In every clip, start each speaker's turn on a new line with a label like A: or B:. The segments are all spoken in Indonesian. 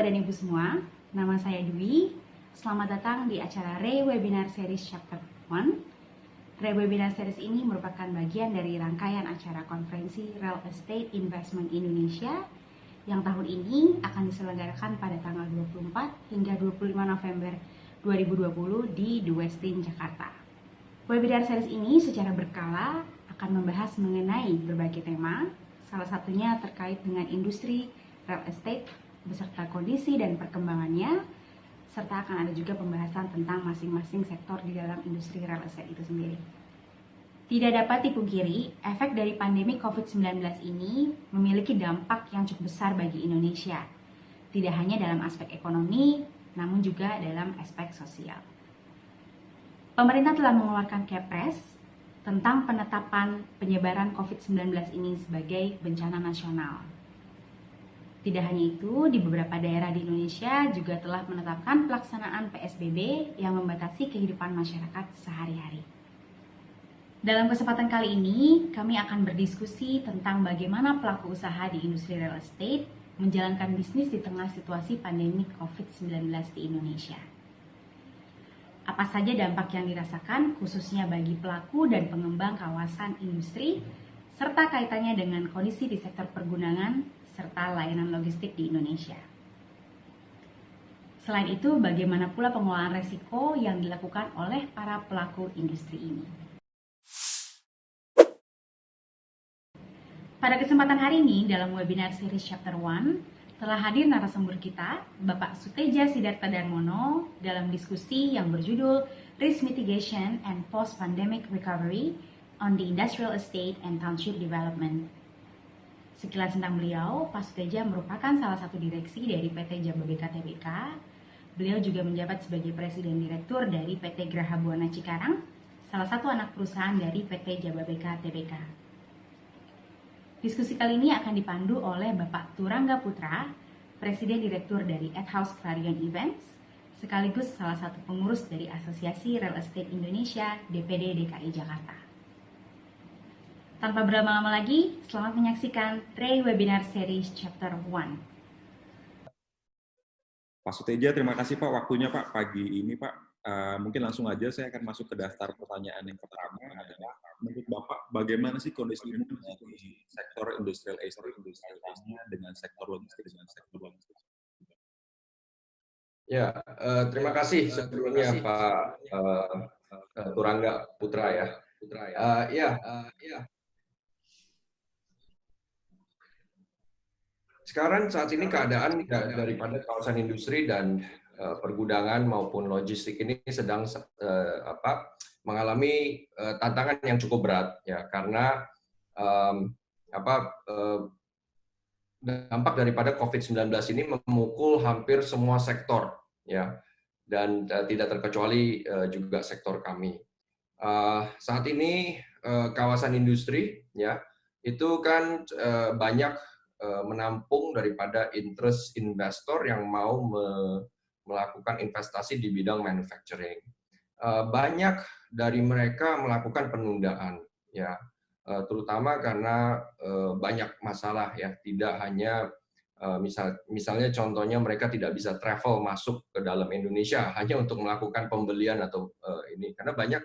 A: Bapak dan Ibu semua, nama saya Dwi. Selamat datang di acara Re-Webinar Series Chapter 1. Re-Webinar Series ini merupakan bagian dari rangkaian acara konferensi Real Estate Investment Indonesia yang tahun ini akan diselenggarakan pada tanggal 24 hingga 25 November 2020 di The Westin, Jakarta. Webinar series ini secara berkala akan membahas mengenai berbagai tema, salah satunya terkait dengan industri real estate beserta kondisi dan perkembangannya, serta akan ada juga pembahasan tentang masing-masing sektor di dalam industri real estate itu sendiri. Tidak dapat dipungkiri, efek dari pandemi COVID-19 ini memiliki dampak yang cukup besar bagi Indonesia. Tidak hanya dalam aspek ekonomi, namun juga dalam aspek sosial. Pemerintah telah mengeluarkan Kepres tentang penetapan penyebaran COVID-19 ini sebagai bencana nasional. Tidak hanya itu, di beberapa daerah di Indonesia juga telah menetapkan pelaksanaan PSBB yang membatasi kehidupan masyarakat sehari-hari. Dalam kesempatan kali ini, kami akan berdiskusi tentang bagaimana pelaku usaha di industri real estate menjalankan bisnis di tengah situasi pandemi COVID-19 di Indonesia. Apa saja dampak yang dirasakan khususnya bagi pelaku dan pengembang kawasan industri, serta kaitannya dengan kondisi di sektor pergunangan serta layanan logistik di Indonesia. Selain itu, bagaimana pula pengelolaan resiko yang dilakukan oleh para pelaku industri ini. Pada kesempatan hari ini, dalam webinar series Chapter 1, telah hadir narasumber kita, Bapak Suteja Sidarta Darmono, dalam diskusi yang berjudul Risk Mitigation and Post-Pandemic Recovery on the Industrial Estate and Township Development. Sekilas tentang beliau, Pak Suteja merupakan salah satu direksi dari PT Jababeka Tbk. Beliau juga menjabat sebagai Presiden Direktur dari PT Graha Buana Cikarang, salah satu anak perusahaan dari PT Jababeka Tbk. Diskusi kali ini akan dipandu oleh Bapak Turangga Putra, Presiden Direktur dari House Clarion Events, sekaligus salah satu pengurus dari Asosiasi Real Estate Indonesia DPD DKI Jakarta. Tanpa berlama-lama lagi, selamat menyaksikan Re-Webinar Series Chapter 1.
B: Pak Suteja, terima kasih Pak waktunya Pak pagi ini Pak. Mungkin langsung aja saya akan masuk ke daftar pertanyaan yang pertama adalah, menurut Bapak bagaimana sih kondisi umum di sektor industrial estate dengan sektor logistik?
C: Ya, terima kasih sebelumnya Pak Turangga Putra ya. Sekarang saat ini keadaan daripada kawasan industri dan pergudangan maupun logistik ini sedang mengalami tantangan yang cukup berat ya, karena dampak daripada COVID-19 ini memukul hampir semua sektor ya, dan tidak terkecuali juga sektor kami. Saat ini kawasan industri ya itu kan banyak menampung daripada interest investor yang mau melakukan investasi di bidang manufacturing. Banyak dari mereka melakukan penundaan ya, terutama karena banyak masalah ya, tidak hanya misalnya contohnya mereka tidak bisa travel masuk ke dalam Indonesia hanya untuk melakukan pembelian atau ini, karena banyak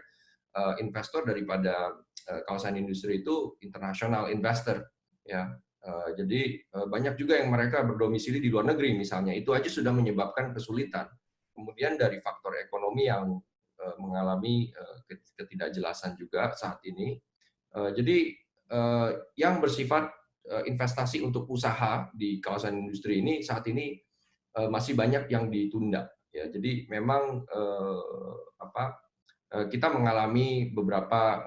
C: investor daripada kawasan industri itu international investor ya. Jadi banyak juga yang mereka berdomisili di luar negeri misalnya, itu aja sudah menyebabkan kesulitan. Kemudian dari faktor ekonomi yang mengalami ketidakjelasan juga saat ini. Jadi yang bersifat investasi untuk usaha di kawasan industri ini saat ini masih banyak yang ditunda. Ya, jadi memang kita mengalami beberapa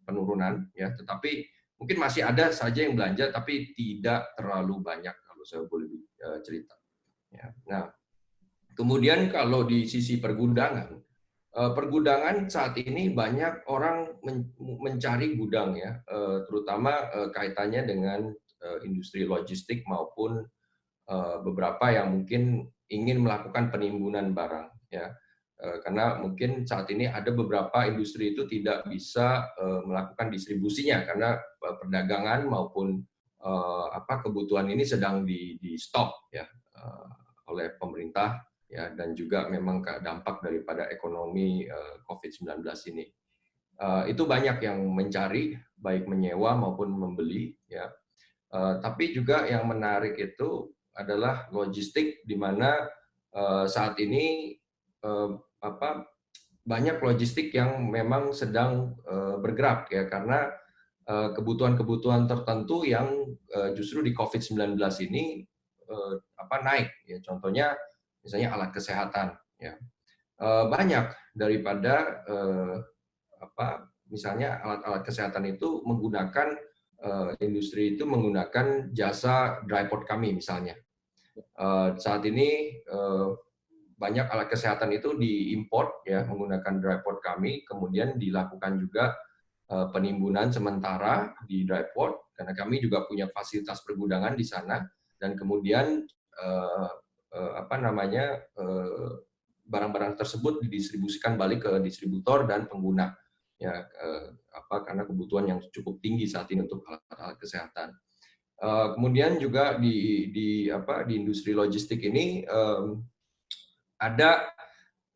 C: penurunan ya, tetapi mungkin masih ada saja yang belanja, tapi tidak terlalu banyak kalau saya boleh cerita. Ya. Nah, kemudian kalau di sisi pergudangan saat ini banyak orang mencari gudang ya, terutama kaitannya dengan industri logistik maupun beberapa yang mungkin ingin melakukan penimbunan barang ya. Karena mungkin saat ini ada beberapa industri itu tidak bisa melakukan distribusinya karena perdagangan maupun kebutuhan ini sedang di stop ya. oleh pemerintah ya, dan juga memang dampak daripada ekonomi COVID-19 ini. Itu banyak yang mencari, baik menyewa maupun membeli ya. Tapi juga yang menarik itu adalah logistik, di mana saat ini banyak logistik yang memang sedang bergerak ya, karena kebutuhan-kebutuhan tertentu yang justru di COVID-19 ini naik ya. Contohnya misalnya alat kesehatan ya. Banyak daripada misalnya alat-alat kesehatan itu menggunakan industri itu menggunakan jasa dryport kami misalnya. Saat ini banyak alat kesehatan itu diimport ya menggunakan dryport kami, kemudian dilakukan juga penimbunan sementara di dryport, karena kami juga punya fasilitas pergudangan di sana, dan kemudian barang-barang tersebut didistribusikan balik ke distributor dan pengguna ya, karena kebutuhan yang cukup tinggi saat ini untuk alat-alat kesehatan. Kemudian juga di industri logistik ini ada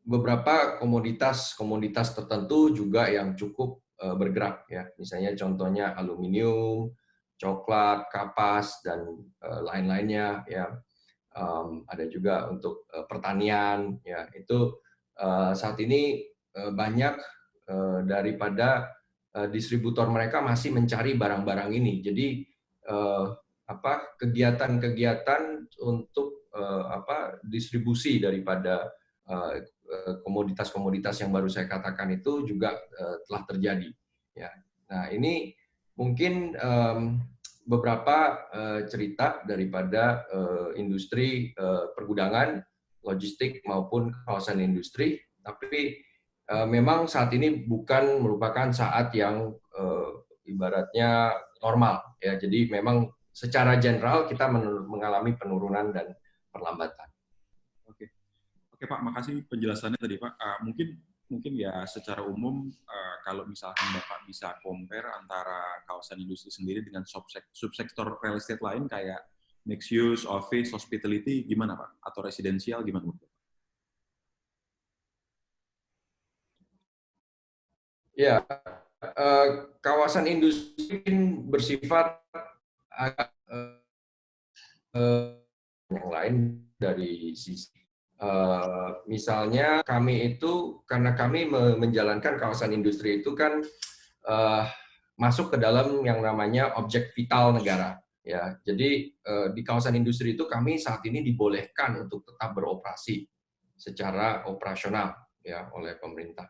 C: beberapa komoditas tertentu juga yang cukup bergerak ya. Misalnya contohnya aluminium, coklat, kapas, dan lain-lainnya ya. Ada juga untuk pertanian ya. Itu saat ini banyak daripada distributor mereka masih mencari barang-barang ini. Jadi kegiatan-kegiatan untuk distribusi daripada komoditas-komoditas yang baru saya katakan itu juga telah terjadi ya. Nah, ini mungkin beberapa cerita daripada industri pergudangan, logistik maupun kawasan industri, tapi memang saat ini bukan merupakan saat yang ibaratnya normal ya. Jadi memang secara general kita mengalami penurunan dan perlambatan.
B: Oke Pak, makasih penjelasannya tadi Pak. Mungkin ya secara umum kalau misalkan Bapak bisa compare antara kawasan industri sendiri dengan subsektor real estate lain kayak mixed use, office, hospitality, gimana Pak? Atau residensial gimana Pak?
C: Ya, kawasan industri bersifat agak yang lain dari sisi misalnya kami itu, karena kami menjalankan kawasan industri itu kan masuk ke dalam yang namanya objek vital negara ya. Jadi di kawasan industri itu kami saat ini dibolehkan untuk tetap beroperasi secara operasional ya oleh pemerintah.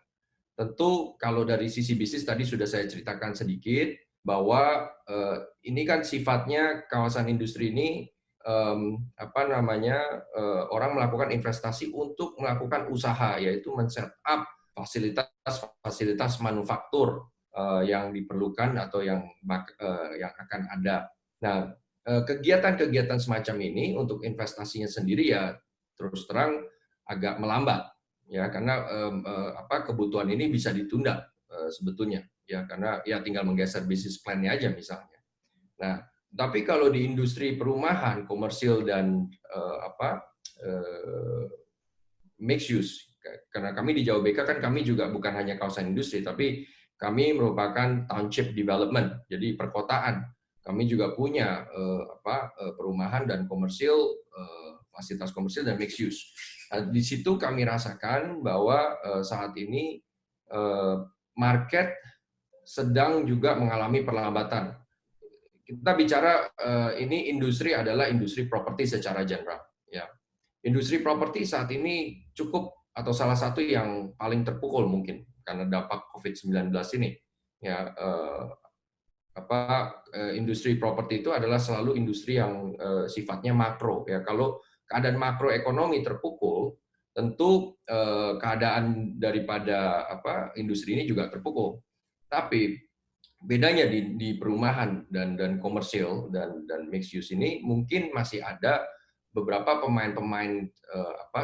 C: Tentu kalau dari sisi bisnis tadi sudah saya ceritakan sedikit bahwa ini kan sifatnya kawasan industri ini orang melakukan investasi untuk melakukan usaha, yaitu men-set up fasilitas manufaktur yang diperlukan atau yang akan ada. Nah, kegiatan-kegiatan semacam ini untuk investasinya sendiri ya terus terang agak melambat ya, karena kebutuhan ini bisa ditunda sebetulnya ya, karena ya tinggal menggeser bisnis plan-nya aja misalnya. Nah, tapi kalau di industri perumahan, komersil dan mixed use, karena kami di Jawa BK kan kami juga bukan hanya kawasan industri, tapi kami merupakan township development, jadi perkotaan. Kami juga punya perumahan dan komersil, fasilitas komersil dan mixed use. Di situ kami rasakan bahwa saat ini market sedang juga mengalami perlambatan. Kita bicara ini industri adalah industri properti secara general. Ya. Industri properti saat ini cukup atau salah satu yang paling terpukul mungkin karena dampak COVID-19 ini. Ya, industri properti itu adalah selalu industri yang sifatnya makro. Ya, kalau keadaan makroekonomi terpukul, tentu keadaan daripada industri ini juga terpukul. Tapi bedanya di perumahan dan komersil dan mixed use ini mungkin masih ada beberapa pemain-pemain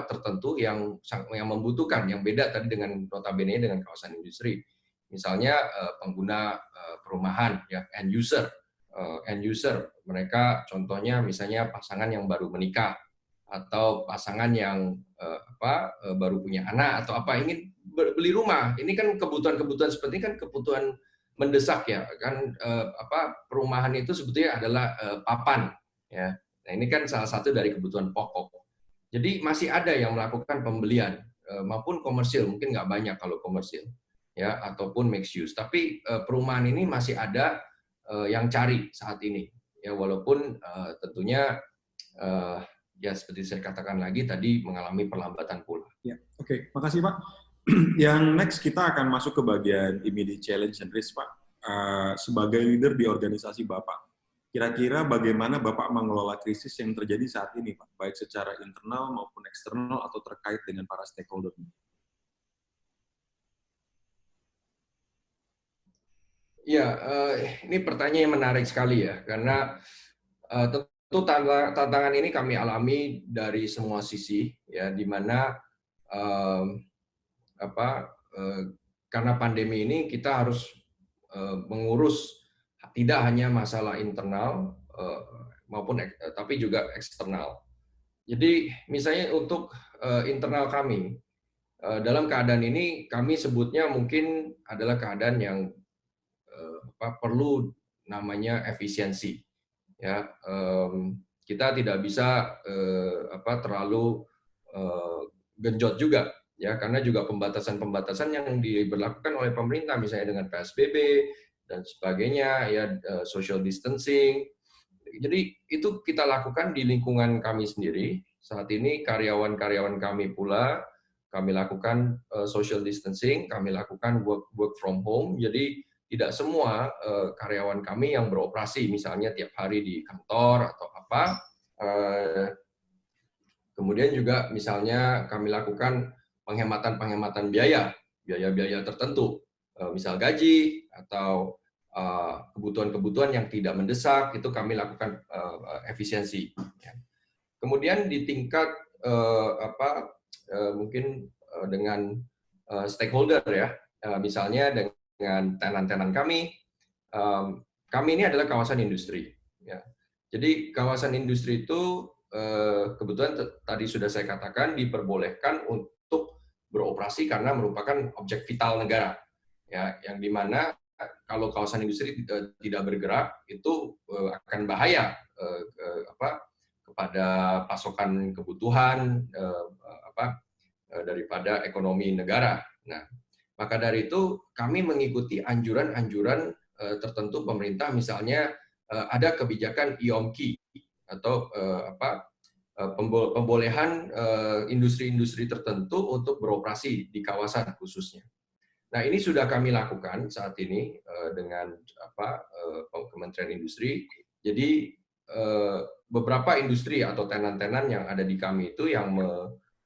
C: tertentu yang membutuhkan, yang beda tadi dengan notabene dengan kawasan industri. Misalnya pengguna perumahan ya, end user mereka contohnya misalnya pasangan yang baru menikah atau pasangan yang baru punya anak atau apa ingin beli rumah. Ini kan kebutuhan-kebutuhan seperti ini kan kebutuhan mendesak ya kan, perumahan itu sebetulnya adalah papan ya. Nah, ini kan salah satu dari kebutuhan pokok. Jadi masih ada yang melakukan pembelian maupun komersil, mungkin nggak banyak kalau komersil ya, ataupun mixed use. Tapi perumahan ini masih ada yang cari saat ini ya, walaupun tentunya ya seperti saya katakan lagi tadi mengalami perlambatan pula.
B: Ya, oke. Makasih Pak. Yang next kita akan masuk ke bagian immediate challenge and risk, Pak. Sebagai leader di organisasi Bapak, kira-kira bagaimana Bapak mengelola krisis yang terjadi saat ini, Pak? Baik secara internal maupun eksternal atau terkait dengan para stakeholder?
C: Ya, ini pertanyaan yang menarik sekali ya, karena tentu tantangan ini kami alami dari semua sisi, ya, di mana karena pandemi ini kita harus mengurus tidak hanya masalah internal tapi juga eksternal. Jadi misalnya untuk internal kami dalam keadaan ini kami sebutnya mungkin adalah keadaan yang perlu namanya efisiensi. Ya, kita tidak bisa terlalu genjot juga. Ya, karena juga pembatasan-pembatasan yang diberlakukan oleh pemerintah, misalnya dengan PSBB dan sebagainya, ya social distancing. Jadi itu kita lakukan di lingkungan kami sendiri. Saat ini karyawan-karyawan kami pula kami lakukan social distancing, kami lakukan work from home. Jadi tidak semua karyawan kami yang beroperasi, misalnya tiap hari di kantor atau apa. Kemudian juga misalnya kami lakukan penghematan biaya tertentu, misal gaji atau kebutuhan-kebutuhan yang tidak mendesak, itu kami lakukan efisiensi. Kemudian di tingkat mungkin dengan stakeholder ya, misalnya dengan tenan-tenan kami ini adalah kawasan industri. Ya. Jadi kawasan industri itu kebetulan tadi sudah saya katakan diperbolehkan untuk beroperasi karena merupakan objek vital negara, ya, yang dimana kalau kawasan industri tidak bergerak itu akan bahaya kepada pasokan kebutuhan daripada ekonomi negara. Nah, maka dari itu kami mengikuti anjuran-anjuran tertentu pemerintah, misalnya ada kebijakan IOMKI atau pembolehan industri-industri tertentu untuk beroperasi di kawasan khususnya. Nah, ini sudah kami lakukan saat ini dengan Kementerian Industri. Jadi beberapa industri atau tenan-tenan yang ada di kami itu yang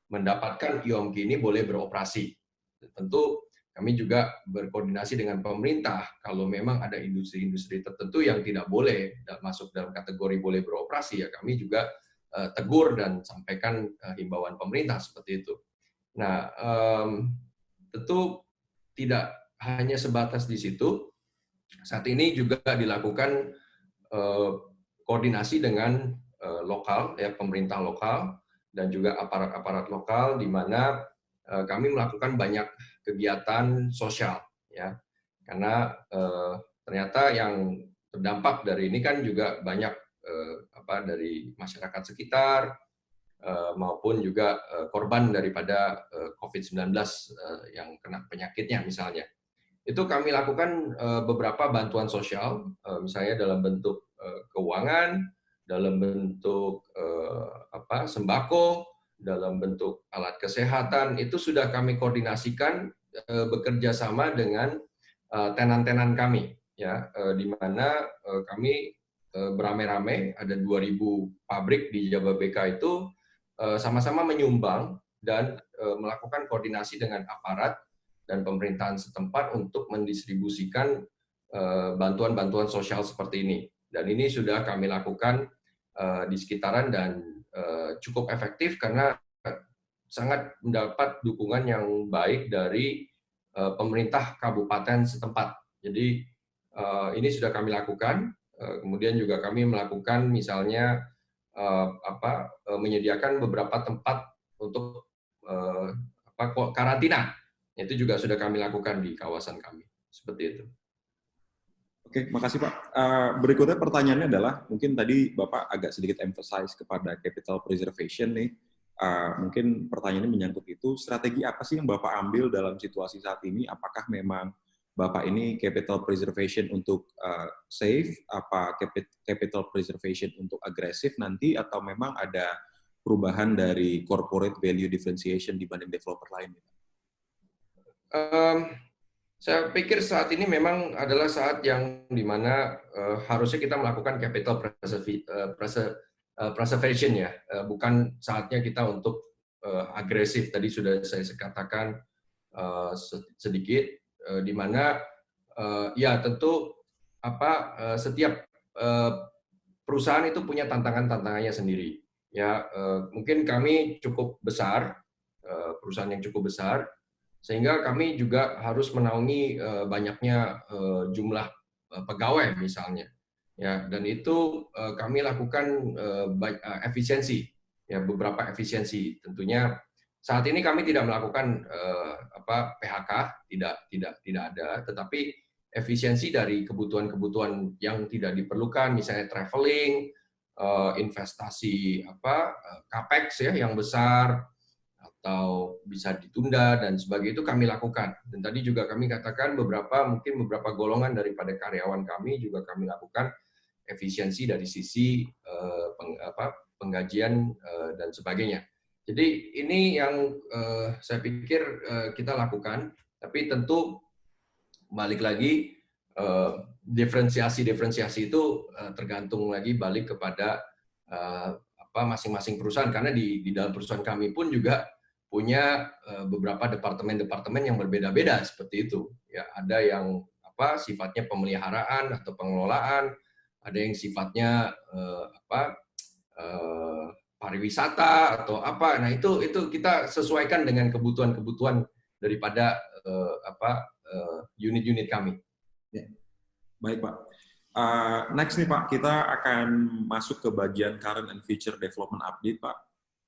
C: mendapatkan IOMKI ini boleh beroperasi. Tentu kami juga berkoordinasi dengan pemerintah kalau memang ada industri-industri tertentu yang tidak boleh masuk dalam kategori boleh beroperasi, ya kami juga tegur dan sampaikan himbauan pemerintah seperti itu. Nah, tentu tidak hanya sebatas di situ. Saat ini juga dilakukan koordinasi dengan lokal, ya, pemerintah lokal dan juga aparat-aparat lokal, di mana kami melakukan banyak kegiatan sosial, ya, karena ternyata yang terdampak dari ini kan juga banyak dari masyarakat sekitar maupun juga korban daripada COVID-19 yang kena penyakitnya misalnya. Itu kami lakukan beberapa bantuan sosial, misalnya dalam bentuk keuangan, dalam bentuk sembako, dalam bentuk alat kesehatan. Itu sudah kami koordinasikan bekerja sama dengan tenan-tenan kami, ya, di mana kami beramai-ramai ada 2.000 pabrik di Jababeka itu sama-sama menyumbang dan melakukan koordinasi dengan aparat dan pemerintahan setempat untuk mendistribusikan bantuan-bantuan sosial seperti ini. Dan ini sudah kami lakukan di sekitaran dan cukup efektif karena sangat mendapat dukungan yang baik dari pemerintah kabupaten setempat. Jadi ini sudah kami lakukan. Kemudian juga kami melakukan misalnya menyediakan beberapa tempat untuk karantina. Itu juga sudah kami lakukan di kawasan kami. Seperti itu.
B: Oke, makasih Pak. Berikutnya pertanyaannya adalah, mungkin tadi Bapak agak sedikit emphasize kepada capital preservation nih. Mungkin pertanyaannya menyangkut itu, strategi apa sih yang Bapak ambil dalam situasi saat ini? Apakah memang Bapak ini capital preservation untuk safe, apa capital preservation untuk agresif nanti, atau memang ada perubahan dari corporate value differentiation dibanding developer lain?
C: Saya pikir saat ini memang adalah saat yang dimana harusnya kita melakukan capital preservation ya, bukan saatnya kita untuk agresif. Tadi sudah saya katakan sedikit, di mana ya tentu setiap perusahaan itu punya tantangannya sendiri. Ya, mungkin kami cukup besar, perusahaan yang cukup besar, sehingga kami juga harus menaungi banyaknya jumlah pegawai misalnya, ya, dan itu kami lakukan efisiensi, ya, beberapa efisiensi. Tentunya saat ini kami tidak melakukan PHK, tidak ada, tetapi efisiensi dari kebutuhan-kebutuhan yang tidak diperlukan, misalnya traveling, investasi capex ya yang besar, atau bisa ditunda dan sebagainya, itu kami lakukan. Dan tadi juga kami katakan mungkin beberapa golongan daripada karyawan kami juga kami lakukan efisiensi dari sisi penggajian dan sebagainya. Jadi ini yang saya pikir kita lakukan, tapi tentu balik lagi diferensiasi itu tergantung lagi balik kepada masing-masing perusahaan, karena di dalam perusahaan kami pun juga punya beberapa departemen-departemen yang berbeda-beda seperti itu. Ya, ada yang sifatnya pemeliharaan atau pengelolaan, ada yang sifatnya pariwisata atau apa. Nah, itu kita sesuaikan dengan kebutuhan-kebutuhan daripada unit-unit kami.
B: Ya. Baik Pak. Next nih Pak, kita akan masuk ke bagian current and future development update Pak.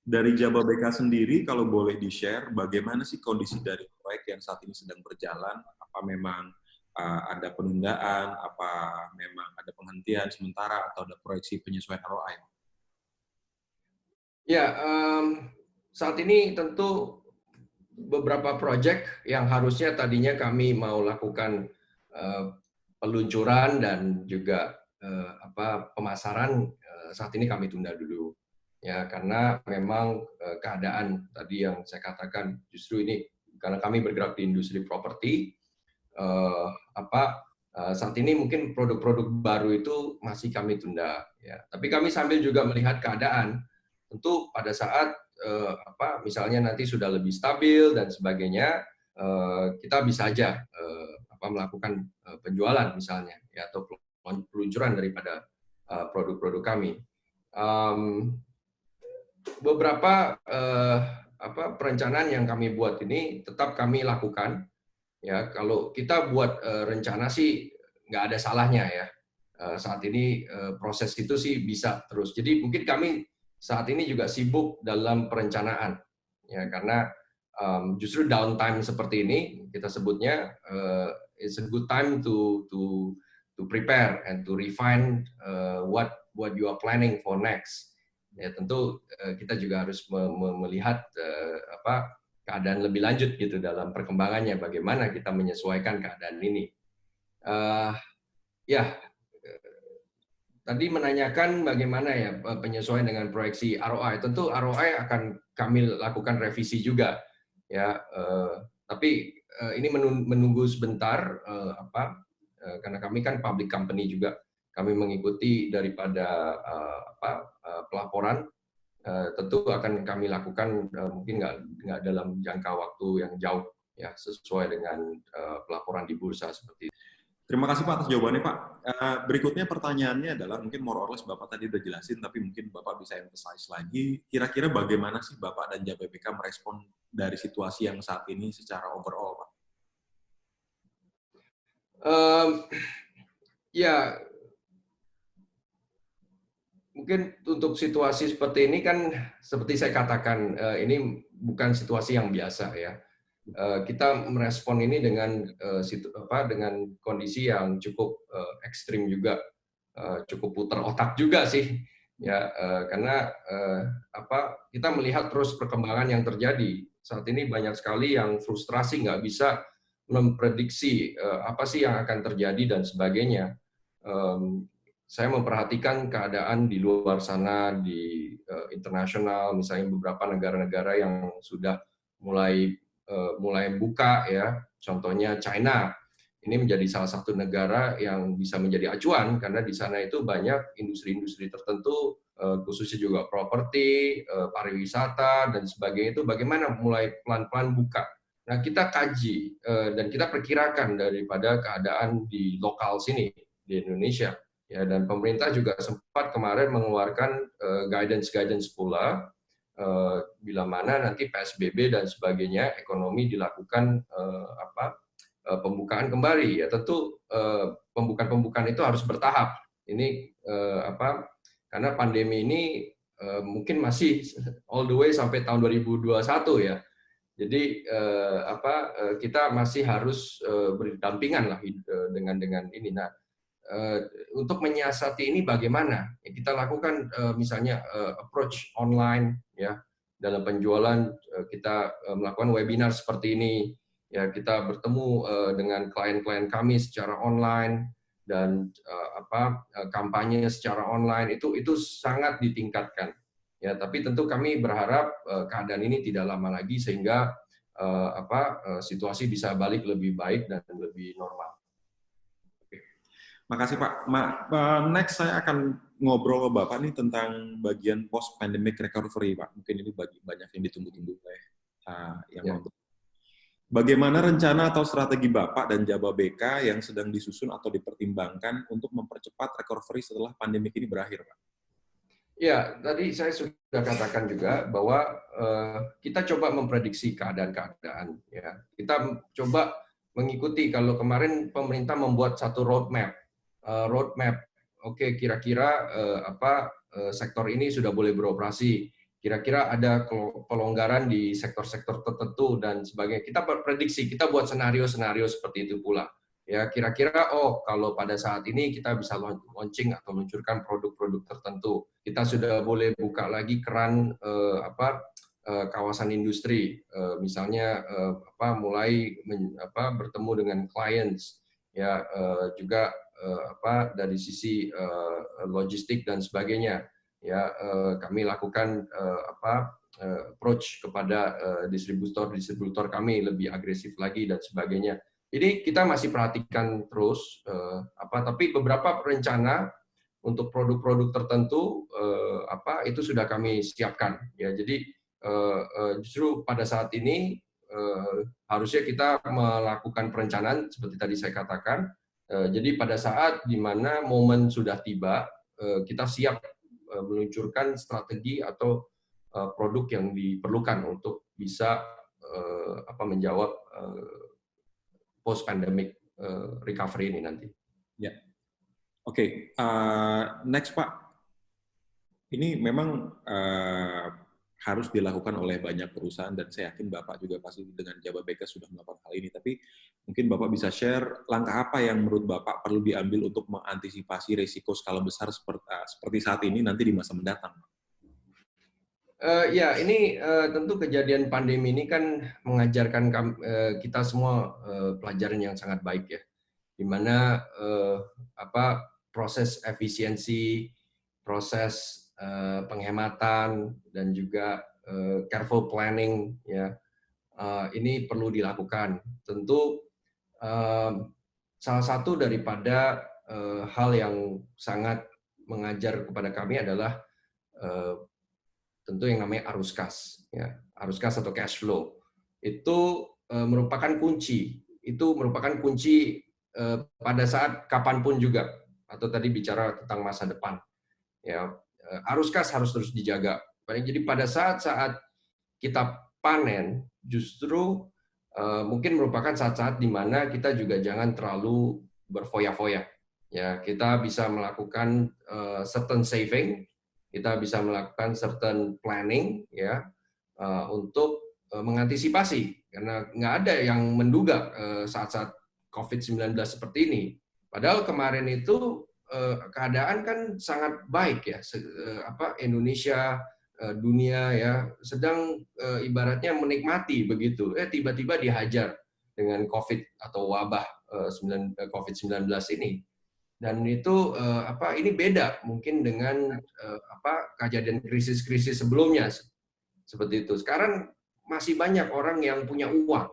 B: Dari Jababeka sendiri, kalau boleh di-share, bagaimana sih kondisi dari proyek yang saat ini sedang berjalan? Apa memang ada penundaan, apa memang ada penghentian sementara, atau ada proyeksi penyesuaian ROI?
C: Ya, saat ini tentu beberapa proyek yang harusnya tadinya kami mau lakukan peluncuran dan juga pemasaran, saat ini kami tunda dulu. Ya, karena memang keadaan tadi yang saya katakan, justru ini karena kami bergerak di industri properti, saat ini mungkin produk-produk baru itu masih kami tunda. Ya. Tapi kami sambil juga melihat keadaan. Tentu pada saat misalnya nanti sudah lebih stabil dan sebagainya, kita bisa aja melakukan penjualan misalnya, ya, atau peluncuran daripada produk-produk kami. Beberapa perencanaan yang kami buat ini tetap kami lakukan. Ya, kalau kita buat rencana sih nggak ada salahnya ya. Saat ini proses itu sih bisa terus. Jadi mungkin kami saat ini juga sibuk dalam perencanaan, ya, karena justru downtime seperti ini kita sebutnya it's a good time to prepare and to refine what you are planning for next. Ya, tentu kita juga harus melihat keadaan lebih lanjut gitu dalam perkembangannya, bagaimana kita menyesuaikan keadaan ini. Tadi menanyakan bagaimana ya penyesuaian dengan proyeksi ROI. Tentu ROI akan kami lakukan revisi juga, ya. Tapi ini menunggu sebentar, karena kami kan public company juga. Kami mengikuti daripada pelaporan, tentu akan kami lakukan mungkin nggak dalam jangka waktu yang jauh, ya, sesuai dengan pelaporan di bursa seperti itu.
B: Terima kasih Pak atas jawabannya Pak. Berikutnya pertanyaannya adalah, mungkin more or less Bapak tadi udah jelasin, tapi mungkin Bapak bisa emphasize lagi, kira-kira bagaimana sih Bapak dan Jababeka merespon dari situasi yang saat ini secara overall Pak?
C: Ya, mungkin untuk situasi seperti ini kan, seperti saya katakan, ini bukan situasi yang biasa ya. Kita merespon ini dengan dengan kondisi yang cukup ekstrim juga, cukup putar otak juga sih, ya karena kita melihat terus perkembangan yang terjadi saat ini. Banyak sekali yang frustrasi, nggak bisa memprediksi apa sih yang akan terjadi dan sebagainya. Saya memperhatikan keadaan di luar sana, di internasional, misalnya beberapa negara-negara yang sudah mulai buka ya, contohnya China. Ini menjadi salah satu negara yang bisa menjadi acuan karena di sana itu banyak industri-industri tertentu, khususnya juga properti, pariwisata dan sebagainya, itu bagaimana mulai pelan-pelan buka. Nah, kita kaji dan kita perkirakan daripada keadaan di lokal sini di Indonesia. Ya, dan pemerintah juga sempat kemarin mengeluarkan guidance pula bila mana nanti PSBB dan sebagainya, ekonomi dilakukan pembukaan kembali. Ya tentu pembukaan itu harus bertahap. Ini karena pandemi ini mungkin masih all the way sampai tahun 2021 ya. Jadi kita masih harus berdampingan lah dengan ini. Nah, untuk menyiasati ini bagaimana? Ya, kita lakukan misalnya approach online ya, dalam penjualan. Kita melakukan webinar seperti ini ya, kita bertemu dengan klien-klien kami secara online dan kampanye secara online itu sangat ditingkatkan ya. Tapi tentu kami berharap keadaan ini tidak lama lagi sehingga situasi bisa balik lebih baik dan lebih normal.
B: Makasih Pak. Next saya akan ngobrol ke Bapak nih tentang bagian post pandemic recovery Pak. Mungkin ini banyak yang ditunggu-tunggu oleh yang nonton. Bagaimana rencana atau strategi Bapak dan Jababeka yang sedang disusun atau dipertimbangkan untuk mempercepat recovery setelah pandemi ini berakhir Pak?
C: Ya, tadi saya sudah katakan juga bahwa kita coba memprediksi keadaan-keadaan. Ya, kita coba mengikuti. Kalau kemarin pemerintah membuat satu roadmap. Oke, kira-kira sektor ini sudah boleh beroperasi. Kira-kira ada pelonggaran di sektor-sektor tertentu dan sebagainya. Kita prediksi, kita buat senario-senario seperti itu pula. Ya, kira-kira kalau pada saat ini kita bisa launching atau meluncurkan produk-produk tertentu. Kita sudah boleh buka lagi keran kawasan industri, misalnya mulai bertemu dengan clients ya, juga dari sisi logistik dan sebagainya ya. Kami lakukan approach kepada distributor kami lebih agresif lagi dan sebagainya. Jadi kita masih perhatikan terus tapi beberapa rencana untuk produk-produk tertentu itu sudah kami siapkan ya. Jadi justru pada saat ini harusnya kita melakukan perencanaan seperti tadi saya katakan. Jadi pada saat di mana momen sudah tiba, kita siap meluncurkan strategi atau produk yang diperlukan untuk bisa menjawab post pandemic recovery ini nanti.
B: Ya, oke. Next Pak, ini memang harus dilakukan oleh banyak perusahaan dan saya yakin Bapak juga pasti dengan Jababeka sudah melakukan hal ini. Tapi mungkin Bapak bisa share langkah apa yang menurut Bapak perlu diambil untuk mengantisipasi risiko skala besar seperti saat ini nanti di masa mendatang.
C: Ya, ini tentu kejadian pandemi ini kan mengajarkan kita semua pelajaran yang sangat baik ya, di mana proses efisiensi, proses penghematan dan juga careful planning ya, ini perlu dilakukan. Tentu salah satu daripada hal yang sangat mengajar kepada kami adalah tentu yang namanya arus kas, ya, arus kas atau cash flow. Itu merupakan kunci. Itu merupakan kunci pada saat kapanpun juga. Atau tadi bicara tentang masa depan. Ya, arus kas harus terus dijaga. Jadi pada saat kita panen, justru mungkin merupakan saat-saat di mana kita juga jangan terlalu berfoya-foya. Ya, kita bisa melakukan certain saving kita bisa melakukan certain planning ya untuk mengantisipasi, karena nggak ada yang menduga saat-saat COVID-19 seperti ini. Padahal kemarin itu keadaan kan sangat baik ya, Indonesia, dunia ya sedang ibaratnya menikmati begitu, tiba-tiba dihajar dengan COVID atau wabah COVID-19 ini. Dan itu ini beda mungkin dengan kejadian krisis-krisis sebelumnya seperti itu. Sekarang masih banyak orang yang punya uang,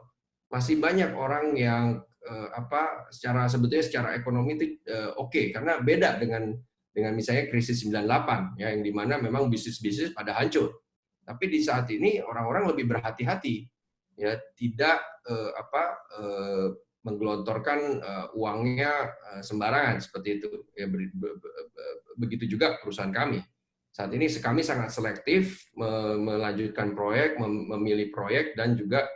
C: masih banyak orang yang secara ekonomi itu oke, karena beda dengan misalnya krisis 98 ya, yang dimana memang bisnis pada hancur. Tapi di saat ini orang-orang lebih berhati-hati ya, tidak menggelontorkan uangnya sembarangan seperti itu. Ya, begitu juga perusahaan kami. Saat ini kami sangat selektif melanjutkan proyek, memilih proyek, dan juga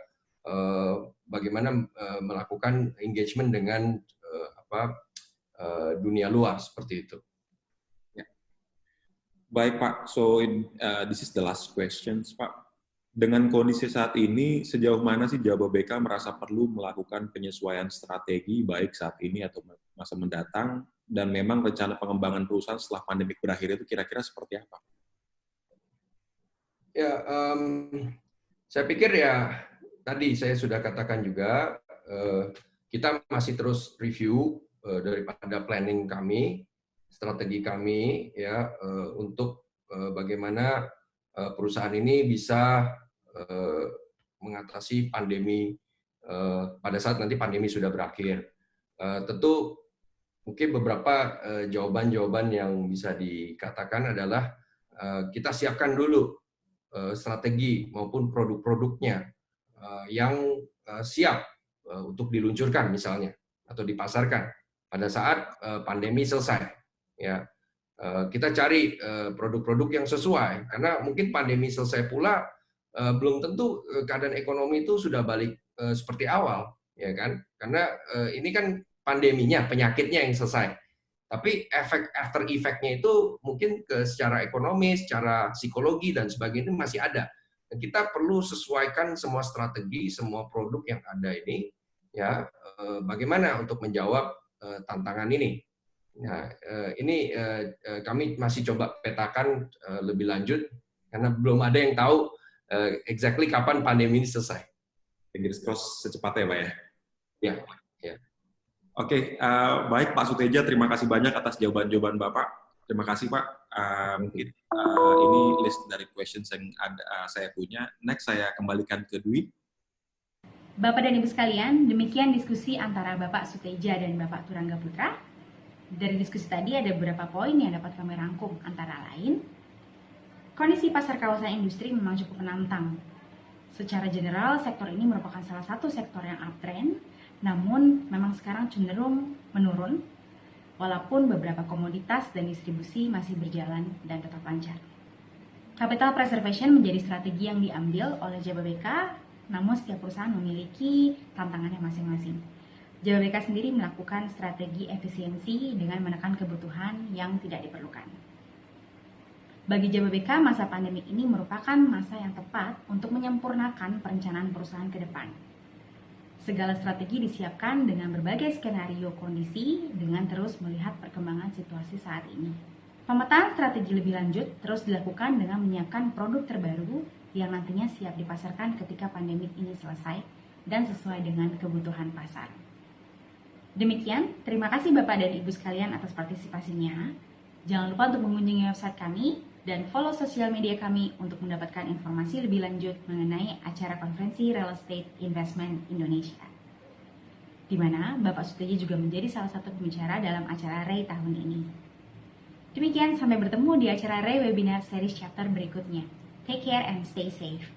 C: bagaimana melakukan engagement dengan dunia luar seperti itu.
B: Ya. Baik Pak, so this is the last questions Pak. Dengan kondisi saat ini, sejauh mana sih Jababeka merasa perlu melakukan penyesuaian strategi baik saat ini atau masa mendatang, dan memang rencana pengembangan perusahaan setelah pandemi berakhir itu kira-kira seperti apa?
C: Ya, saya pikir ya tadi saya sudah katakan juga, kita masih terus review daripada planning kami, strategi kami ya untuk bagaimana perusahaan ini bisa mengatasi pandemi pada saat nanti pandemi sudah berakhir. Tentu mungkin beberapa jawaban-jawaban yang bisa dikatakan adalah kita siapkan dulu strategi maupun produk-produknya yang siap untuk diluncurkan misalnya atau dipasarkan pada saat pandemi selesai. Ya, kita cari produk-produk yang sesuai, karena mungkin pandemi selesai pula belum tentu keadaan ekonomi itu sudah balik seperti awal, ya kan? Karena ini kan pandeminya, penyakitnya yang selesai. Tapi efek after effect-nya itu mungkin secara ekonomi, secara psikologi dan sebagainya masih ada. Dan kita perlu sesuaikan semua strategi, semua produk yang ada ini, ya bagaimana untuk menjawab tantangan ini. Nah, ini kami masih coba petakan lebih lanjut karena belum ada yang tahu exactly kapan pandemi ini selesai.
B: Fingers crossed secepatnya, Pak ya.
C: Ya. Ya.
B: Oke, baik Pak Sutedja, terima kasih banyak atas jawaban-jawaban Bapak. Terima kasih Pak. Mungkin ini list dari questions yang saya punya. Next saya kembalikan ke Dwi.
A: Bapak dan Ibu sekalian, demikian diskusi antara Bapak Sutedja dan Bapak Turangga Putra. Dari diskusi tadi ada beberapa poin yang dapat kami rangkum, antara lain, kondisi pasar kawasan industri memang cukup menantang. Secara general, sektor ini merupakan salah satu sektor yang uptrend, namun memang sekarang cenderung menurun, walaupun beberapa komoditas dan distribusi masih berjalan dan tetap lancar. Capital preservation menjadi strategi yang diambil oleh Jababeka, namun setiap perusahaan memiliki tantangannya masing-masing. Jababeka sendiri melakukan strategi efisiensi dengan menekan kebutuhan yang tidak diperlukan. Bagi Jababeka, masa pandemi ini merupakan masa yang tepat untuk menyempurnakan perencanaan perusahaan ke depan. Segala strategi disiapkan dengan berbagai skenario kondisi dengan terus melihat perkembangan situasi saat ini. Pemetaan strategi lebih lanjut terus dilakukan dengan menyiapkan produk terbaru yang nantinya siap dipasarkan ketika pandemi ini selesai dan sesuai dengan kebutuhan pasar. Demikian, terima kasih Bapak dan Ibu sekalian atas partisipasinya. Jangan lupa untuk mengunjungi website kami dan follow sosial media kami untuk mendapatkan informasi lebih lanjut mengenai acara konferensi Real Estate Investment Indonesia, di mana Bapak Sutedja juga menjadi salah satu pembicara dalam acara REI tahun ini. Demikian, sampai bertemu di acara REI Webinar Series Chapter berikutnya. Take care and stay safe.